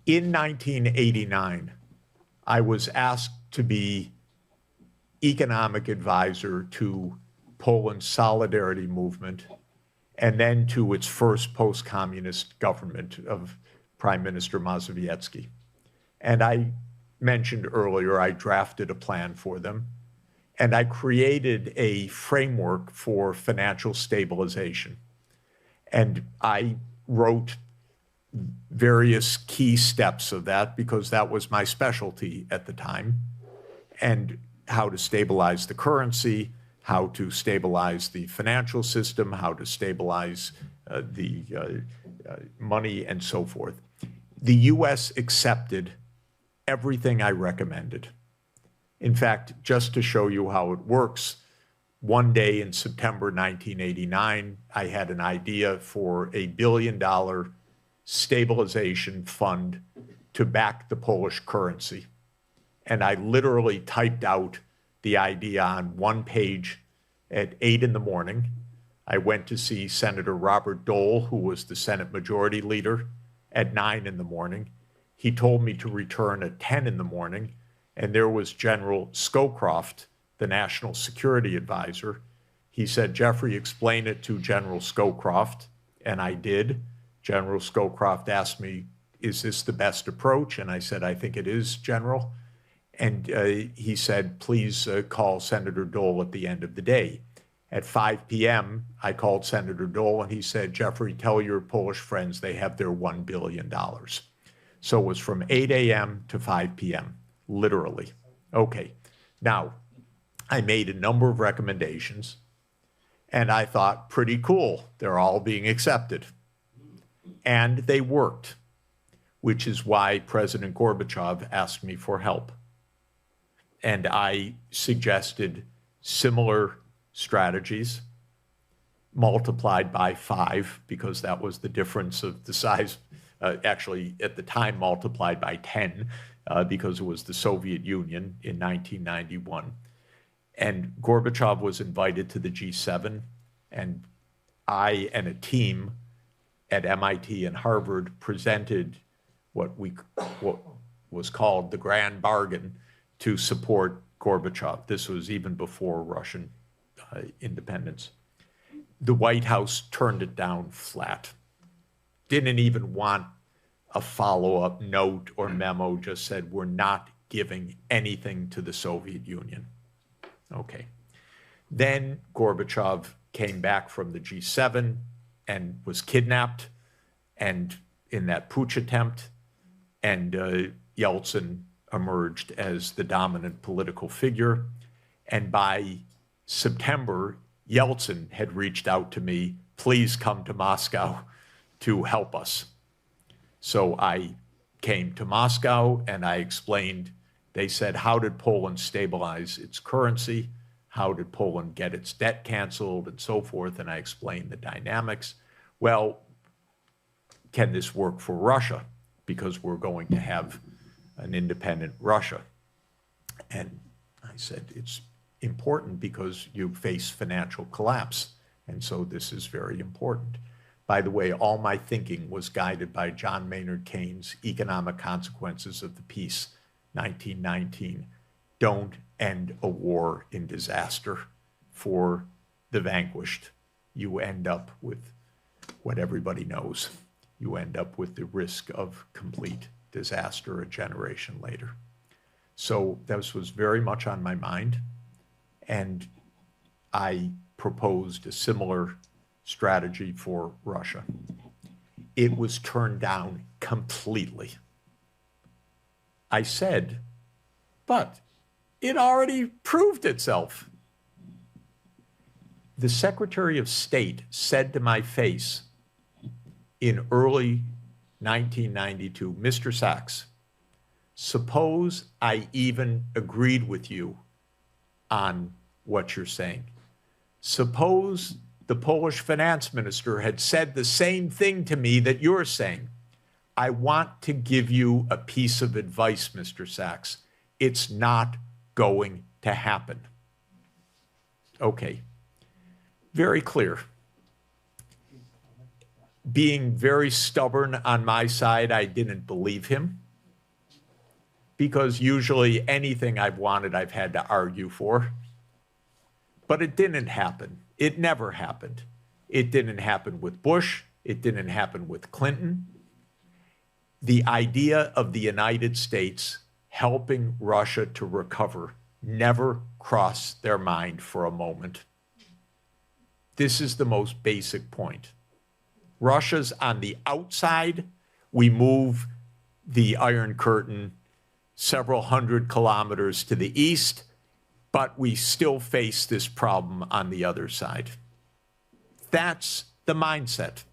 In 1989, I was asked to be economic advisor to Poland's Solidarity Movement and then to its first post-communist government of Prime Minister Mazowiecki. And I mentioned earlier, I drafted a plan for them, and I created a framework for financial stabilization. And I wrote various key steps of that because that was my specialty at the time, and how to stabilize the currency, how to stabilize the financial system, how to stabilize the money, and so forth. The US accepted everything I recommended. In fact, just to show you how it works, one day in September 1989, I had an idea for $1 billion stabilization fund to back the Polish currency. And I literally typed out the idea on one page at 8 in the morning. I went to see Senator Robert Dole, who was the Senate Majority Leader, at 9 in the morning. He told me to return at 10 in the morning, and there was General Scowcroft, the National Security Advisor. He said, Jeffrey, explain it to General Scowcroft, and I did. General Scowcroft asked me, is this the best approach? And I said, I think it is, General. And he said, please call Senator Dole at the end of the day. At 5 p.m., I called Senator Dole, and he said, Jeffrey, tell your Polish friends they have their $1 billion. So it was from 8 a.m. to 5 p.m., literally. Okay, now, I made a number of recommendations, and I thought, pretty cool, they're all being accepted. And they worked, which is why President Gorbachev asked me for help. And I suggested similar strategies, multiplied by 5, because that was the difference of the size, actually at the time multiplied by 10, because it was the Soviet Union in 1991. And Gorbachev was invited to the G7, and I and a team at MIT and Harvard presented what was called the Grand Bargain to support Gorbachev. This was even before Russian independence. The White House turned it down flat. Didn't even want a follow-up note or memo, just said, we're not giving anything to the Soviet Union. Okay. Then Gorbachev came back from the G7 and was kidnapped, and in that putsch attempt, and Yeltsin emerged as the dominant political figure. And by September, Yeltsin had reached out to me, please come to Moscow to help us. So I came to Moscow and I explained, they said, how did Poland stabilize its currency? How did Poland get its debt canceled and so forth? And I explained the dynamics. Well, can this work for Russia? Because we're going to have an independent Russia. And I said, it's important because you face financial collapse. And so this is very important. By the way, all my thinking was guided by John Maynard Keynes' Economic Consequences of the Peace, 1919. Don't end a war in disaster for the vanquished. You end up with what everybody knows. You end up with the risk of complete disaster a generation later. So this was very much on my mind, and I proposed a similar strategy for Russia. It was turned down completely. I said, but it already proved itself. The Secretary of State said to my face in early 1992, Mr. Sachs, suppose I even agreed with you on what you're saying. Suppose the Polish finance minister had said the same thing to me that you're saying. I want to give you a piece of advice, Mr. Sachs. It's not going to happen. Okay, very clear. being very stubborn on my side, I didn't believe him, because usually anything I've wanted, I've had to argue for. But it didn't happen. It never happened. It didn't happen with Bush. It didn't happen with Clinton. The idea of the United States helping Russia to recover never crossed their mind for a moment. This is the most basic point. Russia's on the outside. We move the Iron Curtain several hundred kilometers to the east, but we still face this problem on the other side. That's the mindset.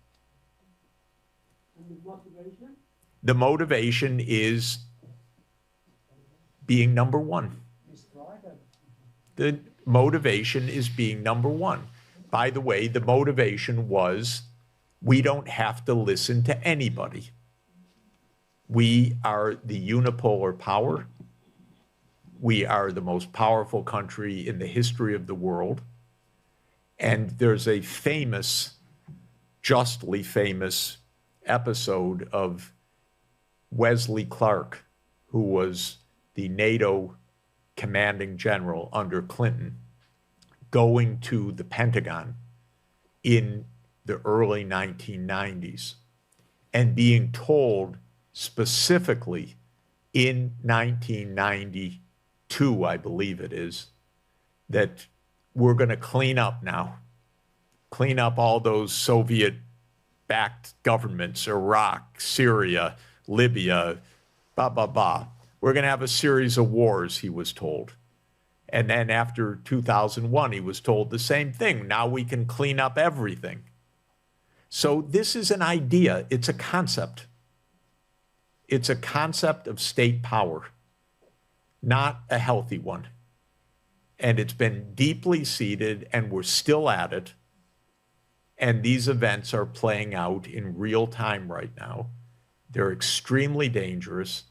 And the motivation? The motivation is being number one. The motivation is being number one. By the way, the motivation was, we don't have to listen to anybody. We are the unipolar power. We are the most powerful country in the history of the world. And there's a famous, justly famous episode of Wesley Clark, who was the NATO commanding general under Clinton, going to the Pentagon in the early 1990s and being told specifically in 1992, I believe it is, that we're going to clean up now, clean up all those Soviet-backed governments, Iraq, Syria, Libya, blah, blah, blah. We're going to have a series of wars, he was told. And then after 2001, he was told the same thing. Now we can clean up everything. So this is an idea. It's a concept. It's a concept of state power, not a healthy one. And it's been deeply seated, and we're still at it. And these events are playing out in real time right now. They're extremely dangerous.